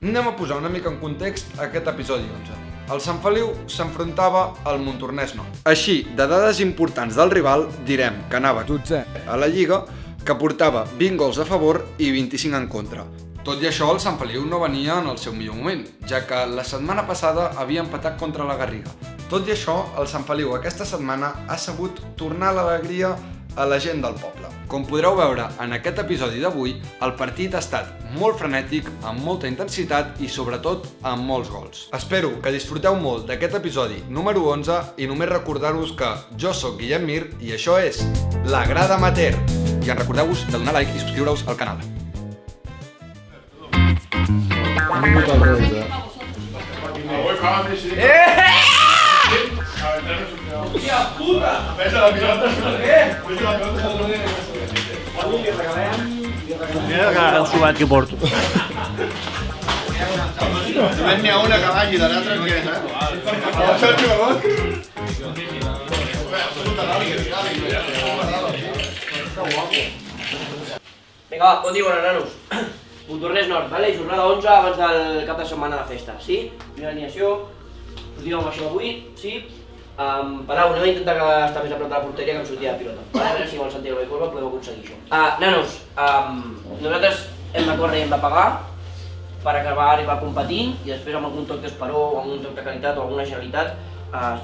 Anem a posar una mica en context aquest episodi 11. El Sant Feliu s'enfrontava al Montornès Nord. Així, de dades importants del rival, direm que anava 12è a la Lliga, que portava 20 gols a favor i 25 en contra. Tot i això, el Sant Feliu no venia en el seu millor moment, ja que la setmana passada havia empatat contra la Garriga. Tot i això, el Sant Feliu aquesta setmana ha sabut tornar l'alegria a la gent del poble. Com podreu veure en aquest episodi d'avui, el partit ha estat molt frenètic, amb molta intensitat i sobretot amb molts gols. Espero que disfruteu molt d'aquest episodi número 11 i només recordar-vos que jo sóc Guillem Mir i això és La Grada Amateur. I en recordeu-vos de donar like i subscriure-us al canal. ¡Hostia puta! ¡Pesa la pilota! ¡Pesa la pilota! Mira que subat que porto. Només n'hi ha una que vagi, de l'altra que és, el jugador? Vinga, va, bon dia, bona nanos. Montornès Nord, vale? Jornada 11 abans del cap de setmana de festa, sí? Primera alineació, sortim amb això avui, sí? Palau, anem a intentar estar més a prop de la porteria que em sortia de pilota. A veure si amb el Santiago i Corba podem aconseguir això. Nanos, nosaltres hem de córrer i hem de pagar per acabar arribar competint i després amb algun toc d'esperó o amb un toc de qualitat o alguna genialitat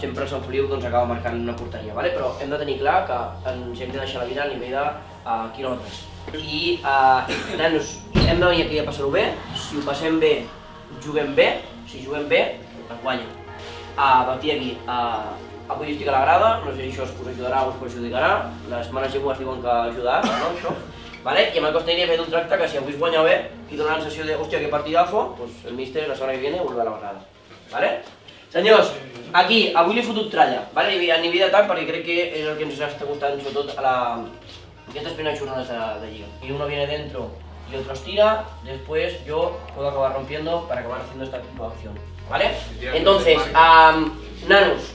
sempre el Sant Feliu acaba marcant una porteria, vale? Però hem de tenir clar que ens hem de deixar la vida a nivell de quilòmetres. I, nanos, hem de venir aquí a passar-ho bé, si ho passem bé, juguem bé, si juguem bé, es guanya. A partir d'aquí, avui estic a la grada, no sé si això us ajudarà o us perjudicarà, les manes llengües diuen que ajudarà, no, això? Vale? I amb el Costa he fet un tracte que si avui es guanya bé i dona la sensació de, hòstia, que partidazo, pues el míster la setmana que viene vuelve a la grada. Vale? Senyors, aquí, avui li he fotut tralla, vale? A nivell d'atac, perquè crec que és el que ens està gustant sobretot a aquestes primeras jornadas de Liga. Y uno viene dentro y otro estira, después yo puedo acabar rompiendo para acabar haciendo esta tipo de acción, ¿vale? Entonces, nanos,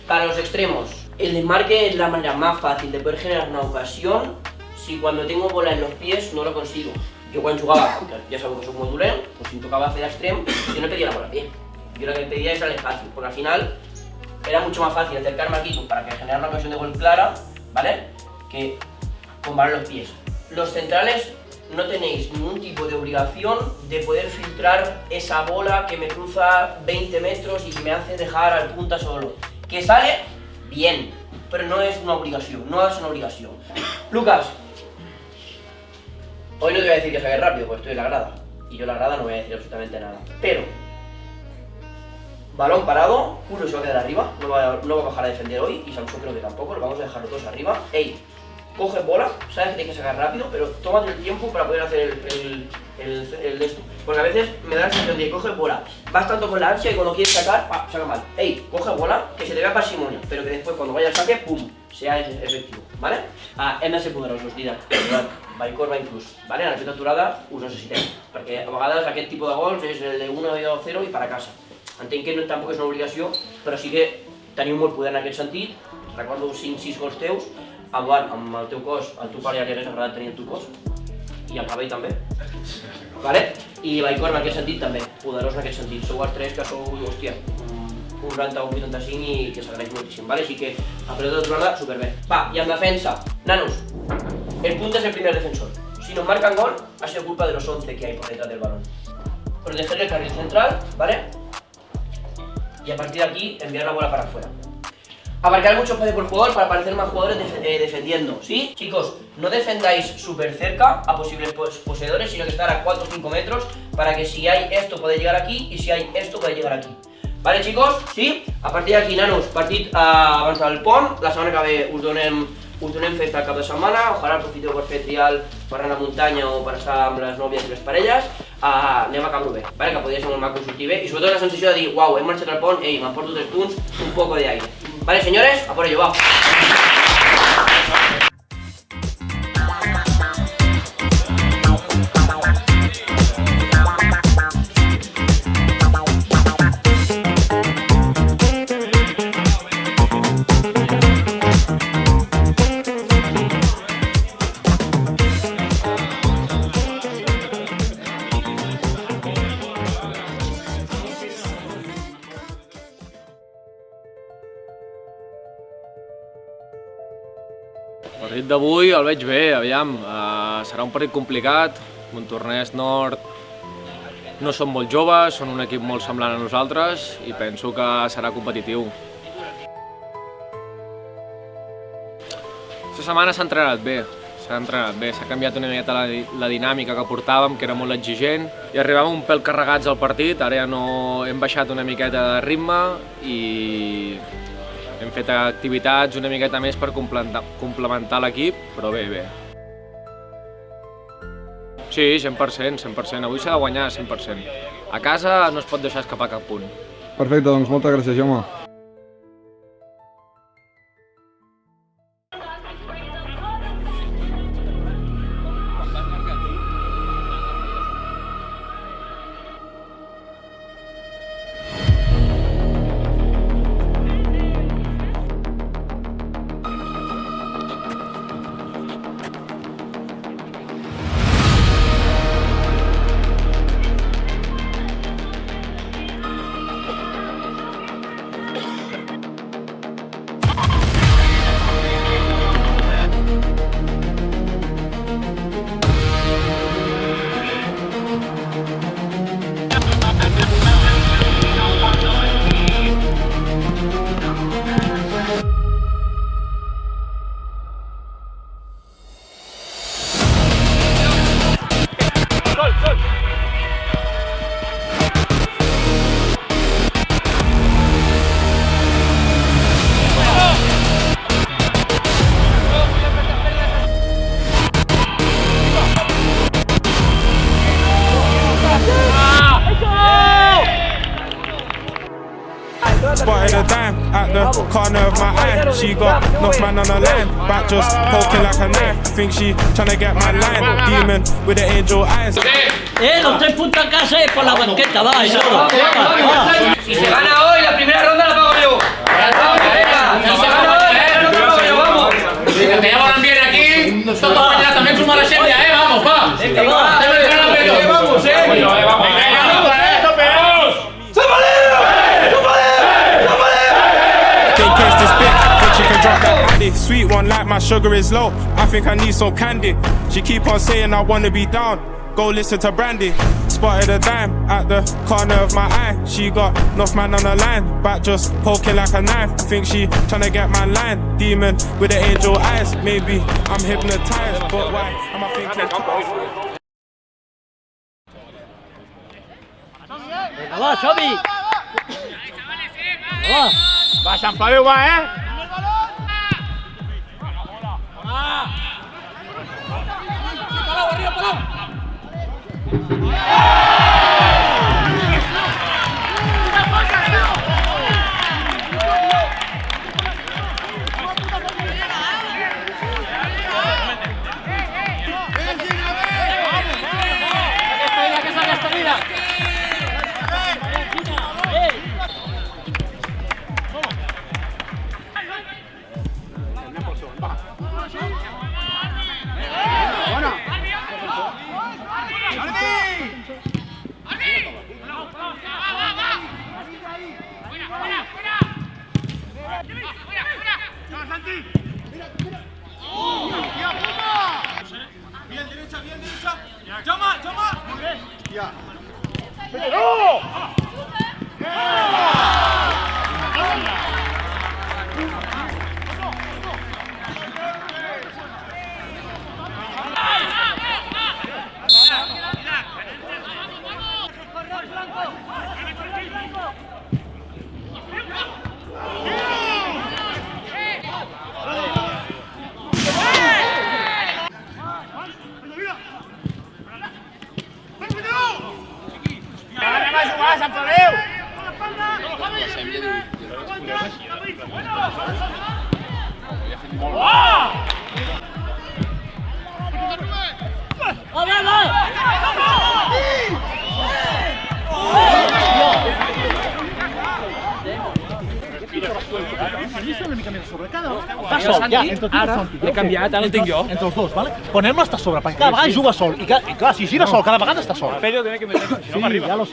para los extremos, el desmarque es la manera más fácil de poder generar una ocasión si cuando tengo bola en los pies no lo consigo. Yo cuando jugaba, ya sabemos que soy muy dolent, pues si tocaba hacer extremo, yo no pedía la bola a pie. Yo lo que pedía era el espacio, porque al final era mucho más fácil acercarme aquí para que generar una ocasión de gol clara, ¿vale? Que con balón en los pies. Los centrales no tenéis ningún tipo de obligación de poder filtrar esa bola que me cruza 20 metros y que me hace dejar al punta solo. Que sale bien, pero no es una obligación, no es una obligación. Lucas, hoy no te voy a decir que salgas rápido, porque estoy en la grada. Y yo en la grada no voy a decir absolutamente nada. Pero, balón parado, Julio se va a quedar arriba, no va a bajar a defender hoy, y Samson creo que tampoco, lo vamos a dejar los dos arriba. Ey, coge bola, sabes que tienes que sacar rápido, pero tómate el tiempo para poder hacer el esto. Porque a veces me da la sensación de que coge bola, vas tanto con la ansia y cuando quieres sacar, saca mal. Ey, coge bola, que se te vea parsimonia, pero que después cuando vaya al saque, pum, sea efectivo, ¿vale? Hem de ser poderosos, dirà, Vallcorba inclús, ¿vale? En la feta aturada us necessitem, perquè a vegades aquest tipus de gols és el de 1-0 i per a casa. Entenc que tampoc és una obligació, però sí que teniu molt poder en aquest sentit. Recordo 5-6 gols teus, Eduard, amb el teu cos, al teu pare ja li hagués agradat tenir el teu cos, i al cabell també. Vale? I Vallcorba en aquest sentit també, poderós en aquest sentit. Sou els tres que sou, hòstia, un 90 o un 85 i que s'agraeix moltíssim, vale? Així que a pelota aturada, superbé. Va, i en defensa, nanos, el punta es el primer defensor. Si nos marcan gol, ha sido culpa de los 11 que hay por detrás del balón. Proteger el carril central, ¿vale? Y a partir de aquí, enviar la bola para afuera. Abarcar mucho espacio por jugador para aparecer más jugadores defendiendo, ¿sí? Chicos, no defendáis súper cerca a posibles poseedores, sino que estar a 4 o 5 metros para que si hay esto puede llegar aquí y si hay esto puede llegar aquí. Vale, chicos? Sí? A partir d'aquí, nanos, partit abans del pont, la setmana que ve us donem festa al cap de setmana, ojalà aprofiteu per fer trial per anar a la muntanya o per estar amb les nòvies i les parelles. Anem a Can-Bruguer, vale? Que podria ser molt maco sortir bé i sobretot la sensació de dir, uau, hem marxat al pont, ei, m'emporto 3 punts, un poco de aire. Vale, señores, a por ello, va. El partit d'avui el veig bé, aviam. Serà un partit complicat. Montornès Nord no són molt joves, són un equip molt semblant a nosaltres i penso que serà competitiu. Aquesta setmana s'ha entrenat bé, s'ha canviat una miqueta la dinàmica que portàvem, que era molt exigent, i arribàvem un pèl carregats al partit, ara ja no hem baixat una miqueta de ritme i hem fet activitats una miqueta més per complementar l'equip, però bé, bé. Sí, 100%, 100%. Avui s'ha de guanyar 100%. A casa no es pot deixar escapar cap punt. Perfecte, doncs moltes gràcies, Jaume. Spotted a dime at the corner of my eye. She got enough man on the line, back just poking like a knife. Think she tryna get my line. Demon with the angel eyes. Los 3 puntos a casa es por la banqueta, va, eso. Si se gana hoy, la primera ronda la pago yo. Si se gana hoy, la primera ronda la pago yo, vamos. Que ya van bien aquí, todos mañana también suma la gente, vamos, va. Venga, va. Vamos, Sweet one like my sugar is low. I think I need some candy. She keep on saying I wanna be down. Go listen to Brandy. Spotted a dime at the corner of my eye. She got enough man on the line, back just poking like a knife. I think she tryna get my line. Demon with the angel eyes. Maybe I'm hypnotized, but why am I thinking twice? Va, Xavi! Va! Va, Sant Feliu, va, Ara l'he canviat, ara el tinc jo. Entre els dos, ¿vale? Ponerme està sobre, perquè cada vegada juga sol. I clar, si gira sol, cada vegada està sol. Pedro tiene que meter, si no m'arriba. Ya lo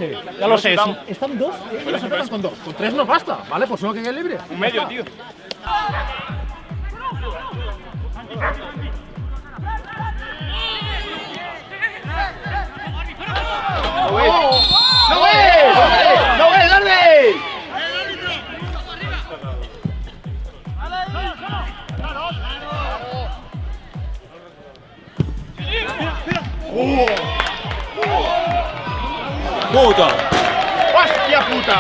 sé. Están dos, ellos se pegan con dos. Con 3 nos basta, ¿vale? Pues solo que quede libre. Un medio, tío. Puta! Hòstia puta!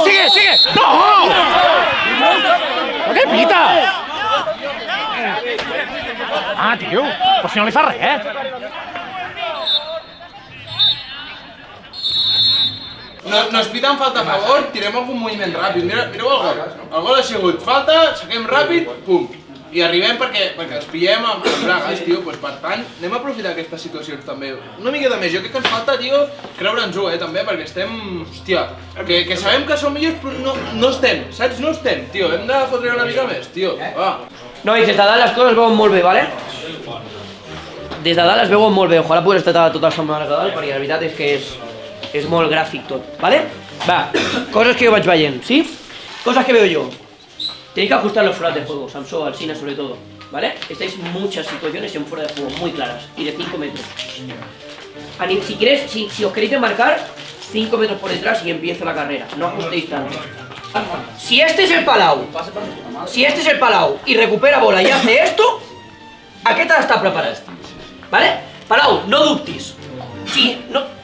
¡Sigue, sigue! ¡No! ¿Qué pitas? Ah, tio, però si no li fa res, No es piten falta a favor, tirem algun moviment ràpid. Mireu el gol. El gol ha sigut falta, saquem ràpid, pum. I arribem perquè ens pillem amb bragues, tio. Per tant, anem a aprofitar aquestes situacions també. Una miqueta més. Jo crec que ens falta, tio, creure'ns-ho, també, perquè estem... Hòstia, que sabem que som millors, però no estem, saps? No estem, tio. Hem de fotre una mica més, tio. Va. No, i des de dalt les coses es veuen molt bé, vale? Des de dalt es veuen molt bé. Ojalà pogués estar tota la setmana de dalt, perquè la veritat és que és molt gràfic tot, vale? Va, coses que jo vaig veient, ¿sí? Cosas que veo yo. Tenéis que ajustar los fueras de juego, Samsó, Alsina sobre todo, ¿vale? Estáis muchas situaciones en fuera de juego muy claras y de 5 metros. Si os queréis marcar, 5 metros por detrás y empieza la carrera, no ajustéis tanto. Si este es el Palau y recupera bola y hace esto, aquest ha d'estar preparat, ¿vale? Palau, no dubtis.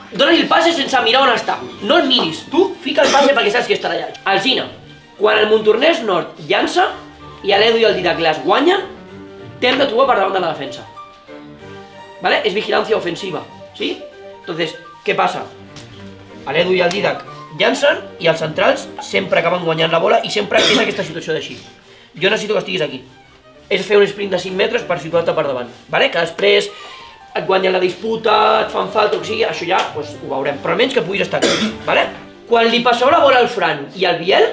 Dones el passe sense mirar on està, no el miris, tu fica el passe perquè saps que estarà allà. Alsina, quan el Montornès Nord llança i l'Edu i el Didac les guanyen, t'hem de trobar per davant de la defensa. ¿Vale? És vigilància ofensiva, ¿sí? Entonces, què passa? L'Edu i el Didac llancen i els centrals sempre acaben guanyant la bola i sempre és aquesta situació d'així. Jo necessito que estiguis aquí. És fer un sprint de 5 metres per situar-te per davant, ¿vale? Que després et guanyen la disputa, et fan falta o que sigui, això ja ho veurem, però almenys que puguis estar aquí, ¿vale? Quan li passeu la bola al Fran i al Biel,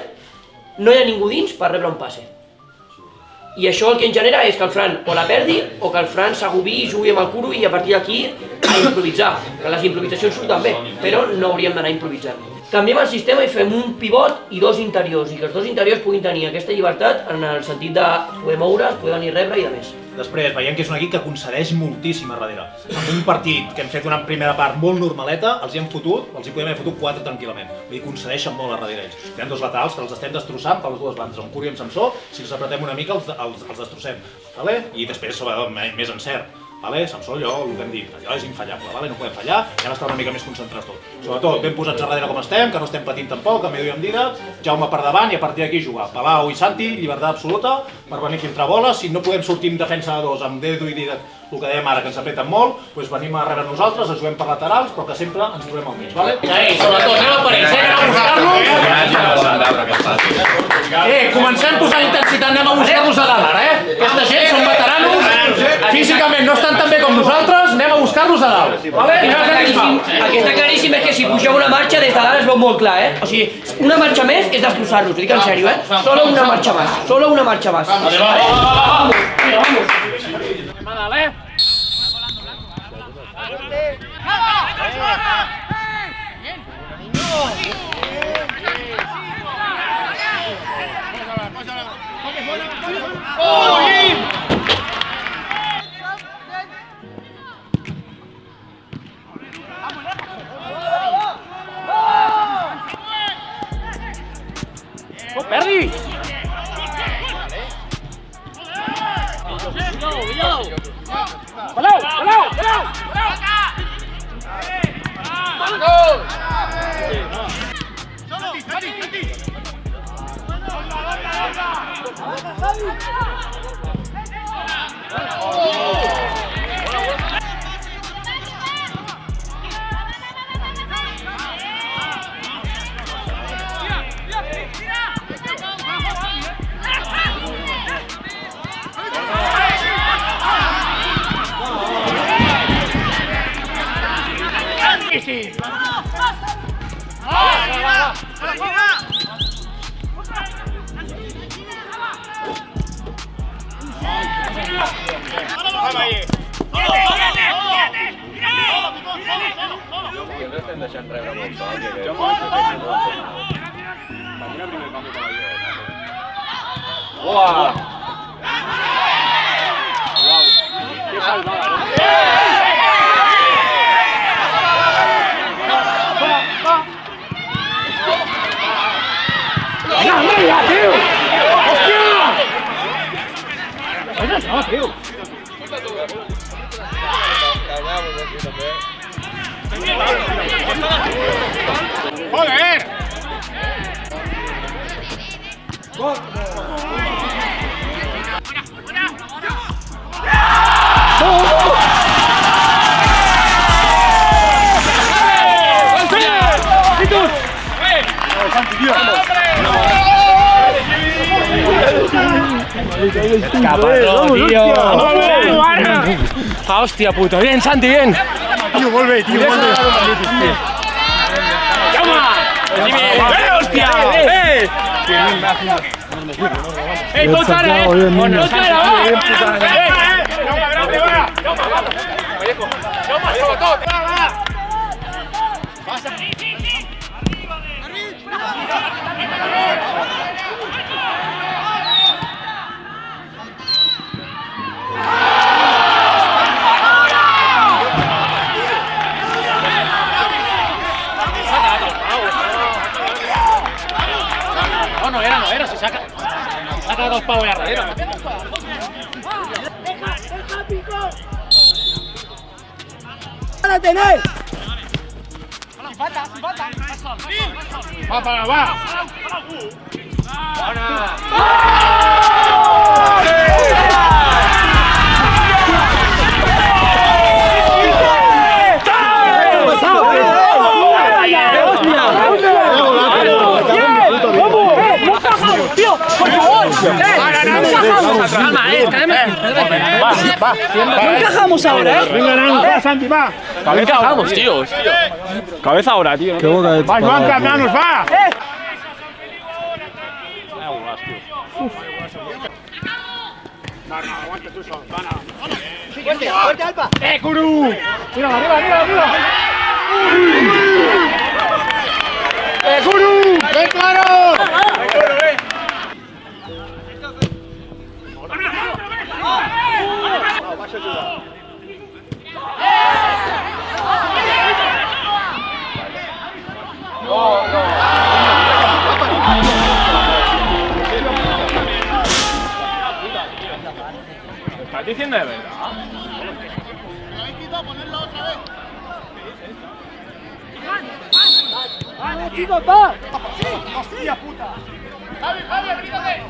no hi ha ningú dins per rebre un passe. I això el que en genera és que el Fran o la perdi o que el Fran s'agobi i jugui amb el curo i a partir d'aquí a improvisar, que les improvisacions surten bé, però no hauríem d'anar improvisant. Canviem el sistema i fem un pivot i 2 interiors, i que els 2 interiors puguin tenir aquesta llibertat en el sentit de poder moure's, poder venir a rebre i de més. Després veiem que és un equip que concedeix moltíssim a darrere. En un partit que hem fet una primera part molt normaleta, els hi podem haver fotut 4 tranquil·lament. Vull dir, concedeixen molt a darrere ells. Hi ha 2 laterals que els estem destrossant per les dues bandes, en Curi i en Samsó, si els apretem una mica els destrossem. I després, sobretot, més encert. Samsó, allò, el que hem dit, allò és infallable, no podem fallar, hem d'estar una mica més concentrats tot. Sobretot, ben posats a darrere com estem, que no estem patint tampoc, amb Edu i amb Didac, Jaume per davant i a partir d'aquí jugar. Palau i Santi, llibertat absoluta, per venir a filtrar boles, si no podem sortir amb defensa de 2, amb Edu i Didac, el que dèiem ara, que ens apreten molt, doncs venim a rebre nosaltres, ens juguem per laterals, però que sempre ens trobem al mig, vale? Sobretot, anem a per ells, anem a buscar-los. Comencem posant intensitat, anem a buscar-los a dalt, ara, Aquesta gent són veteranos, físicament no estan tan bé com nosaltres, anem a buscar-los a dalt. El que està claríssim és que si pugeu una marxa des de dalt es veu molt clar, O sigui, una marxa més és destrossar-los, ho dic en sèrio, Solo una marxa más, solo una marxa más. Vamos. Anem a dalt, No perdis! Palau! Escapador, tío. Hostia puta, bien Santi, bien. Tío, vuelve, tío, vuelve. ¡Hostia! ¡Tú cara, ¡tú No era, si saca dos pavos allá arriba. ¡La tenéis! Va! No encajamos ahora, ¿eh? Venga, Santi, va. Cabeza vamos, tío. Cabeza ahora, tío. Va, Joan, cambianos, va. ¡Fuerte, Alba! Kuru! Mira, arriba. Kuru! ¡Ven claro! ¿Estás diciendo de verdad? ¡Chicos, va! ¡Hostia puta! ¡Javi, abrígate!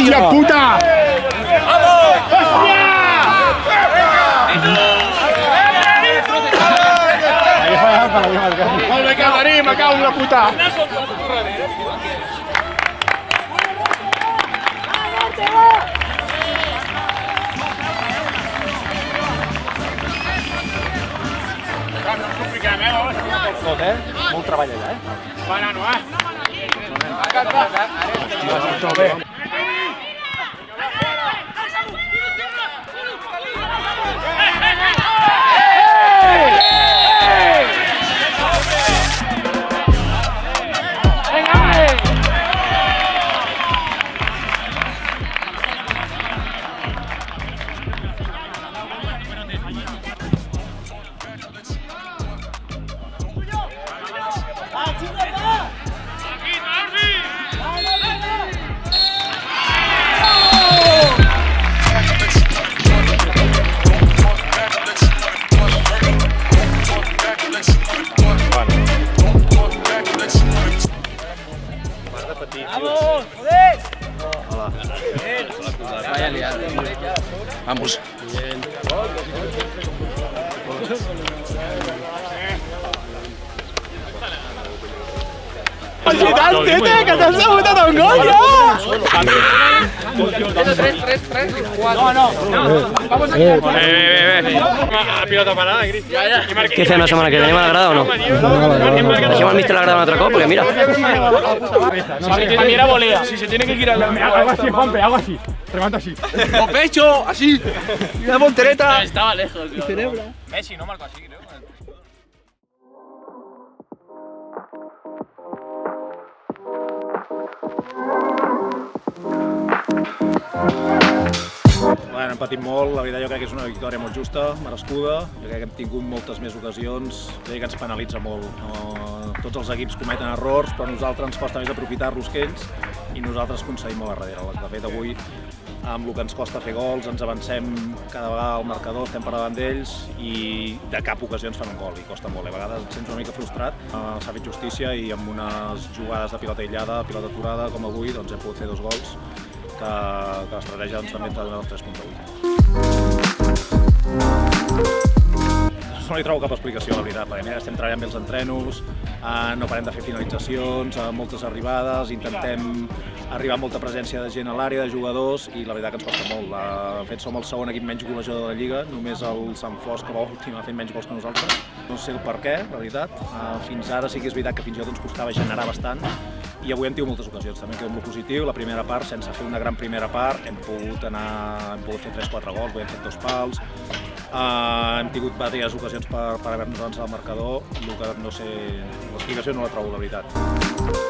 ¡Hostia puta! ¡Hostia! Molt bé, Cavarí, me cago en la puta. No ens compliquem, tot, Molt treball allà, Va, nano, Hòstia, bé. Vamos. Agitant, tete, que t'has debutat un gol, ja! 3, 4. No. Vamos aquí. A pilota parada, Cristian. Què fem la setmana que ve? Anem a la grada o no? Deixem el míster a la grada un altre cop, perquè mira. Para mí era volea. Si se tiene que girar la... Hago así, Juanpe, hago así. Remata así. ¡O pecho! ¡Así! ¡Una voltereta! Estaba lejos, tío. Messi no marcó así, creo. Bueno, hem patit molt, la veritat jo crec que és una victòria molt justa, merescuda, jo crec que hem tingut moltes més ocasions, jo crec que ens penalitza molt. Tots els equips cometen errors, però a nosaltres ens costa més aprofitar-los que ells i nosaltres concedim molt a darrere. De fet, avui, amb el que ens costa fer gols, ens avancem cada vegada al marcador, estem per davant d'ells i de cap ocasió ens fan un gol i costa molt. A vegades et sents una mica frustrat, s'ha fet justícia i amb unes jugades de pilota aïllada, pilota aturada, com avui, doncs hem pogut fer 2 gols que l'estratègia també ens ha donat els 3 punts avui. No li trobo cap explicació, la veritat, perquè mira, estem treballant bé els entrenos, no parem de fer finalitzacions, moltes arribades, intentem arribar amb molta presència de gent a l'àrea, de jugadors, i la veritat que ens costa molt. De fet, som el segon equip menys golejador de la Lliga, només el Sant Fost, que l'últim ha fet menys gols que nosaltres. No sé el per què, la veritat. Fins ara sí que és veritat que fins i tot ens costava generar bastant, i avui hem tingut moltes ocasions, també queda molt positiu. La primera part, sense fer una gran primera part, hem pogut fer 3-4 gols, hem fet 2 pals, hem tingut diverses ocasions per haver-nos avançat al marcador, el que no sé, l'explicació no la trobo, la veritat.